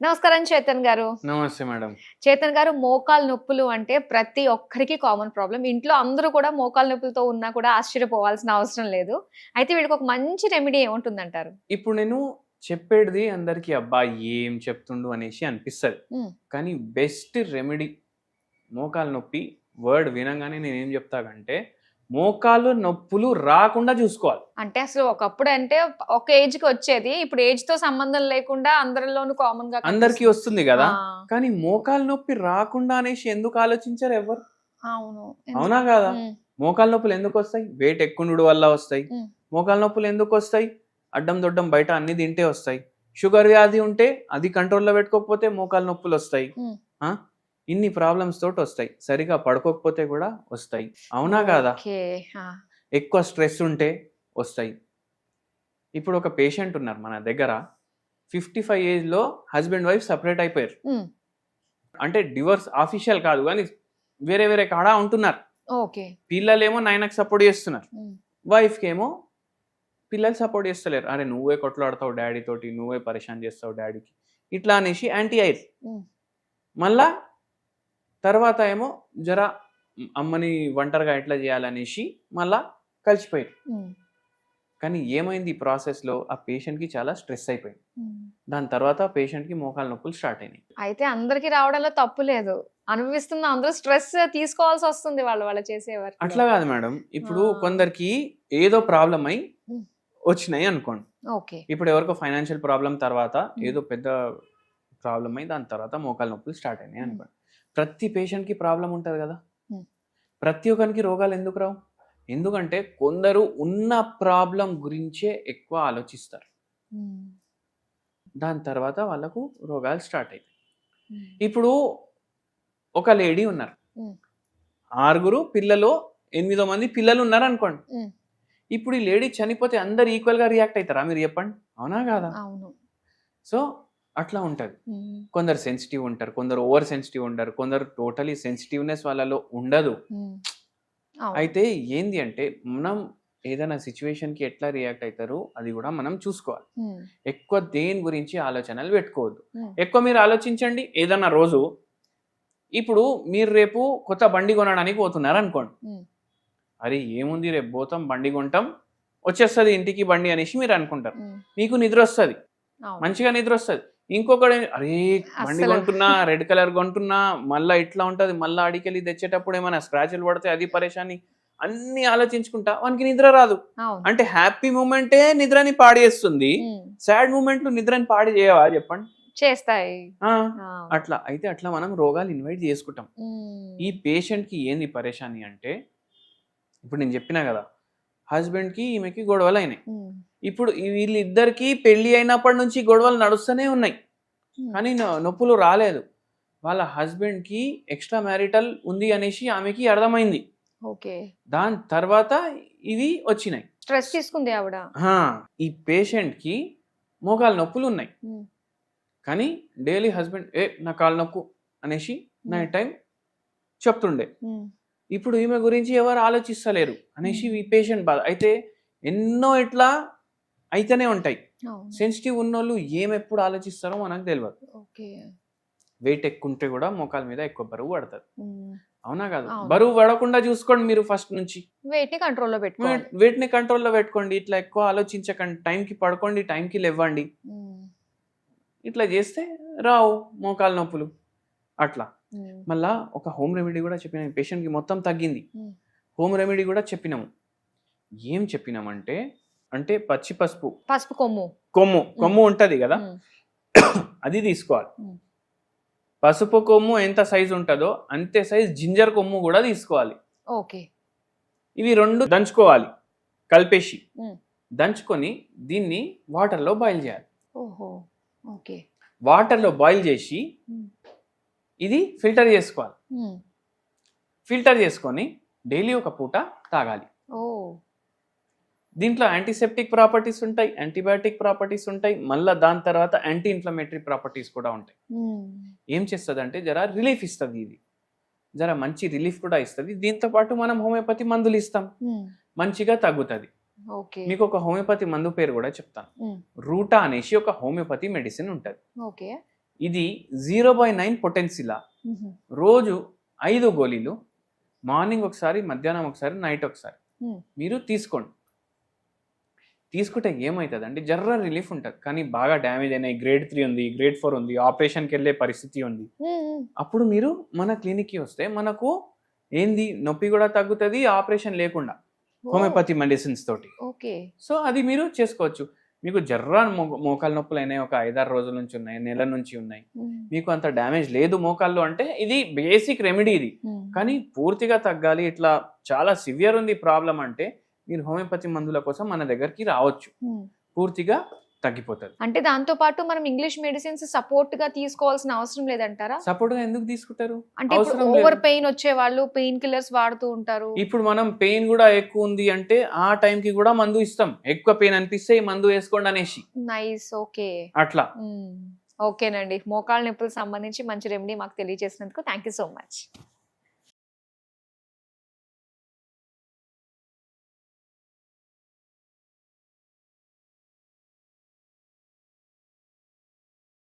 నమస్కారం చేతన్ గారు. నమస్తే మేడం. చేతన్ గారు, మోకాలు నొప్పులు అంటే ప్రతి ఒక్కరికి కామన్ ప్రాబ్లమ్. ఇంట్లో అందరూ కూడా మోకాలు నొప్పులతో ఉన్నా కూడా ఆశ్చర్యపోవాల్సిన అవసరం లేదు. అయితే వీళ్ళకి ఒక మంచి రెమెడీ ఏముంటుందంటారు? ఇప్పుడు నేను చెప్పేది అందరికి అబ్బా ఏం చెప్తుండు అనేసి అనిపిస్తుంది. కానీ బెస్ట్ రెమెడీ మోకాలు నొప్పి వర్డ్ వినంగానే నేనేం చెప్తానంటే మోకాలు నొప్పులు రాకుండా చూసుకోవాలి. అంటే అసలు ఒకప్పుడు అంటే ఒక ఏజ్ కి వచ్చేది, ఇప్పుడు ఏజ్ తో సంబంధం లేకుండా అందరిలోనూ కామన్ గా అందరికి వస్తుంది కదా. కానీ మోకాలు నొప్పి రాకుండా అనేసి ఎందుకు ఆలోచించారు ఎవరు? అవును, అవునా కదా. మోకాలు నొప్పులు ఎందుకు వస్తాయి? వెయిట్ ఎక్కువ వల్ల వస్తాయి. మోకాలు నొప్పులు ఎందుకు వస్తాయి? అడ్డం దొడ్డం బయట అన్ని తింటే వస్తాయి. షుగర్ వ్యాధి ఉంటే అది కంట్రోల్లో పెట్టుకోకపోతే మోకాలు నొప్పులు వస్తాయి. ఇన్ని ప్రాబ్లమ్స్ తోటి వస్తాయి. సరిగా పడుకోకపోతే కూడా వస్తాయి. అవునా కాదా? ఎక్కువ స్ట్రెస్ ఉంటే వస్తాయి. ఇప్పుడు ఒక పేషెంట్ ఉన్నారు మన దగ్గర, 55 ఏజ్లో హస్బెండ్ వైఫ్ సపరేట్ అయిపోయారు. అంటే డివోర్స్ ఆఫీషియల్ కాదు కానీ వేరే వేరే కాడా ఉంటున్నారు. పిల్లలేమో నాయనకు సపోర్ట్ చేస్తున్నారు, వైఫ్కి ఏమో పిల్లలు సపోర్ట్ చేస్తలేరు. అరే నువ్వే కొట్లాడతావు డాడీ తోటి, నువ్వే పరేషాన్ చేస్తావు డాడీకి, ఇట్లా అనేసి యాంటీ అయ్యారు. మళ్ళా తర్వాత ఏమో జర అమ్మని ఒంటరిగా ఎట్లా చేయాలనేసి మళ్ళా కలిసిపోయారు. కానీ ఏమైంది ఈ ప్రాసెస్లో? ఆ పేషెంట్కి చాలా స్ట్రెస్ అయిపోయింది. దాని తర్వాత పేషెంట్కి మోకాలు నొప్పులు స్టార్ట్ అయినాయి. అయితే అందరికి రావడంలో తప్పు లేదు, అనుభవిస్తున్న అందరూ స్ట్రెస్ తీసుకోవాల్సి వస్తుంది వాళ్ళు చేసేవారు. అట్లా కాదు మేడం. ఇప్పుడు కొందరికి ఏదో ప్రాబ్లం అయి వచ్చినాయి అనుకోండి. ఇప్పుడు ఎవరికో ఫైనాన్షియల్ ప్రాబ్లం తర్వాత ఏదో పెద్ద ప్రాబ్లం అయి దాని తర్వాత మోకాలు నొప్పులు స్టార్ట్ అయినాయి అనుకోండి. ప్రతి పేషెంట్కి ప్రాబ్లం ఉంటుంది కదా. ప్రతి ఒక్కరికి రోగాలు ఎందుకు రావు? ఎందుకంటే కొందరు ఉన్న ప్రాబ్లం గురించే ఎక్కువ ఆలోచిస్తారు. దాని తర్వాత వాళ్ళకు రోగాలు స్టార్ట్ అవుతాయి. ఇప్పుడు ఒక లేడీ ఉన్నారు, 6 పిల్లలు, 8 మంది పిల్లలు ఉన్నారు అనుకోండి. ఇప్పుడు ఈ లేడీ చనిపోతే అందరు ఈక్వల్గా రియాక్ట్ అవుతారా? మీరు చెప్పండి, అవునా కాదా? సో అట్లా ఉంటుంది. కొందరు సెన్సిటివ్ ఉంటారు, కొందరు ఓవర్ సెన్సిటివ్ ఉంటారు, కొందరు టోటలీ సెన్సిటివ్నెస్ వాళ్ళలో ఉండదు. అయితే ఏంది అంటే మనం ఏదైనా సిచ్యువేషన్కి ఎట్లా రియాక్ట్ అవుతారు అది కూడా మనం చూసుకోవాలి. ఎక్కువ దేని గురించి ఆలోచనలు పెట్టుకోవద్దు. ఎక్కువ మీరు ఆలోచించండి ఏదన్నా రోజు. ఇప్పుడు మీరు రేపు కొత్త బండి కొనడానికి పోతున్నారు అనుకోండి. అరే ఏముంది రేపు పోతాం బండి కొంటాం వచ్చేస్తుంది ఇంటికి బండి అనేసి మీరు అనుకుంటారు. మీకు నిద్ర వస్తుంది, మంచిగా నిద్ర వస్తుంది. ఇంకొకటి అరే బండి కొంటున్నా, రెడ్ కలర్ కొంటున్నా, మళ్ళీ ఇట్లా ఉంటుంది, మళ్ళీ అడికెళ్ళి తెచ్చేటప్పుడు ఏమైనా స్క్రాచ్లు పడితే అది పరేషాని, అన్ని ఆలోచించుకుంటా వానికి నిద్ర రాదు. అంటే హ్యాపీ మూమెంటే నిద్రని పాడు చేస్తుంది, సాడ్ మూమెంట్లు నిద్రని పాడు చేయవా చెప్పండి? చేస్తాయి. అట్లా అయితే అట్లా మనం రోగాలు ఇన్వైట్ చేసుకుంటాం. ఈ పేషెంట్కి ఏంది పరేషాని అంటే ఇప్పుడు నేను చెప్పినా కదా, హస్బెండ్కి ఈమెకి గొడవలు అయినాయి. ఇప్పుడు వీళ్ళిద్దరికి పెళ్లి అయినప్పటి నుంచి గొడవలు నడుస్తూనే ఉన్నాయి, కానీ నొప్పులు రాలేదు. వాళ్ళ హస్బెండ్కి ఎక్స్ట్రా మ్యారిటల్ ఉంది అనేసి ఆమెకి అర్థమైంది. దాని తర్వాత ఇవి వచ్చినాయి, స్ట్రెస్ తీసుకుంది ఆవిడ. ఈ పేషెంట్కి మోకాలు నొప్పులు ఉన్నాయి, కానీ డైలీ హస్బెండ్ నా కాలు నొప్పు అనేసి నైట్ టైం చెప్తుండే. ఇప్పుడు ఈమె గురించి ఎవరు ఆలోచిస్తలేరు అనేసి ఈ పేషెంట్ బాధ. అయితే ఎన్నో ఇట్లా అయితేనే ఉంటాయి. సెన్సిటివ్ ఉన్నోళ్ళు ఎప్పుడు ఆలోచిస్తారో మనకు తెలియదు. వెయిట్ ఎక్కువ ఉంటే కూడా మోకాల మీద ఎక్కువ బరువు పడుతుంది, అవునా కాదు? బరువు పడకుండా చూసుకోండి మీరు. ఫస్ట్ నుంచి వెయిట్ ని కంట్రోల్లో పెట్టుకోండి. ఇట్లా ఎక్కువ ఆలోచించకండి, టైంకి పడుకోండి, టైంకి లేవండి. ఇట్లా చేస్తే రావు మోకాలు నొప్పులు. అట్లా మళ్ళా ఒక హోమ్ రెమెడీ కూడా చెప్పినాము. పేషెంట్కి మొత్తం తగ్గింది, హోమ్ రెమెడీ కూడా చెప్పినాము. ఏం చెప్పినామంటే అంటే పచ్చి పసుపు కొమ్ము ఉంటది కదా, అది తీసుకోవాలి. పసుపు కొమ్ము ఎంత సైజు ఉంటుందో అంతే సైజ్ జింజర్ కొమ్ము కూడా తీసుకోవాలి. ఇవి 2 దంచుకోవాలి, కలిపేసి దంచుకొని దీన్ని వాటర్లో బాయిల్ చేయాలి. వాటర్లో బాయిల్ చేసి ఇది ఫిల్టర్ చేసుకోవాలి. ఫిల్టర్ చేసుకొని డైలీ ఒక పూట తాగాలి. దీంట్లో యాంటీసెప్టిక్ ప్రాపర్టీస్ ఉంటాయి, యాంటీబయాటిక్ ప్రాపర్టీస్ ఉంటాయి, మళ్ళీ దాని తర్వాత యాంటీ ఇన్ఫ్లమేటరీ ప్రాపర్టీస్ కూడా ఉంటాయి. ఏం చేస్తుంది అంటే జర రిలీఫ్ ఇస్తుంది, ఇది జర మంచి రిలీఫ్ కూడా ఇస్తుంది. దీంతో పాటు మనం హోమియోపతి మందులు ఇస్తాం, మంచిగా తగ్గుతుంది. మీకు ఒక హోమియోపతి మందు పేరు కూడా చెప్తాను. రూటా అనేసి ఒక హోమియోపతి మెడిసిన్ ఉంటుంది. ఇది 0/9 పొటెన్సిలా. రోజు 5 గోళీలు, మార్నింగ్ ఒకసారి, మధ్యాహ్నం ఒకసారి, నైట్ ఒకసారి మీరు తీసుకోండి. తీసుకుంటే ఏమవుతుందండి, జర్ర రిలీఫ్ ఉంటుంది. కానీ బాగా డ్యామేజ్ అయినాయి, గ్రేడ్ 3 ఉంది, గ్రేడ్ 4 ఉంది, ఆపరేషన్కి వెళ్ళే పరిస్థితి ఉంది, అప్పుడు మీరు మన క్లినిక్కి వస్తే మనకు ఏంది నొప్పి కూడా తగ్గుతుంది, ఆపరేషన్ లేకుండా హోమియోపతి మెడిసిన్స్ తోటి. ఓకే. సో అది మీరు చేసుకోవచ్చు. మీకు జర్రా మోకాలు నొప్పులు అయినాయి, ఒక 5-6 రోజుల నుంచి ఉన్నాయి, నెల నుంచి ఉన్నాయి, మీకు అంత డ్యామేజ్ లేదు మోకాళ్ళు అంటే ఇది బేసిక్ రెమెడీ ఇది. కానీ పూర్తిగా తగ్గాలి, ఇట్లా చాలా సివియర్ ఉంది ప్రాబ్లం అంటే మీరు హోమియోపతి మందుల కోసం మన దగ్గరికి రావచ్చు, పూర్తిగా తగ్గిపోతుంది. అంటే దాంతో పాటు మనం ఇంగ్లీష్ మెడిసిన్స్ సపోర్ట్ గా తీసుకోవాల్సిన అవసరం లేదంటారా? సపోర్ట్ గా ఎందుకు తీసుకుంటారు? అంటే ఓవర్ పెయిన్ వచ్చే వాళ్ళు పెయిన్ కిల్లర్స్ వాడుతూ ఉంటారు. ఇప్పుడు మనం పెయిన్ కూడా ఎక్కువ ఉంది అంటే ఆ టైం కి కూడా మందు ఇస్తాం, ఎక్కువ పెయిన్ అనిపిస్తే ఈ మందు వేసుకోండి అనేసి. నైస్. ఓకే, అట్లా. ఓకేనండి. మోకాళ్ళ నొప్పులకు సంబంధించి మంచి రెమెడీ మాకు తెలియజేసినందుకు థ్యాంక్ యూ సో మచ్.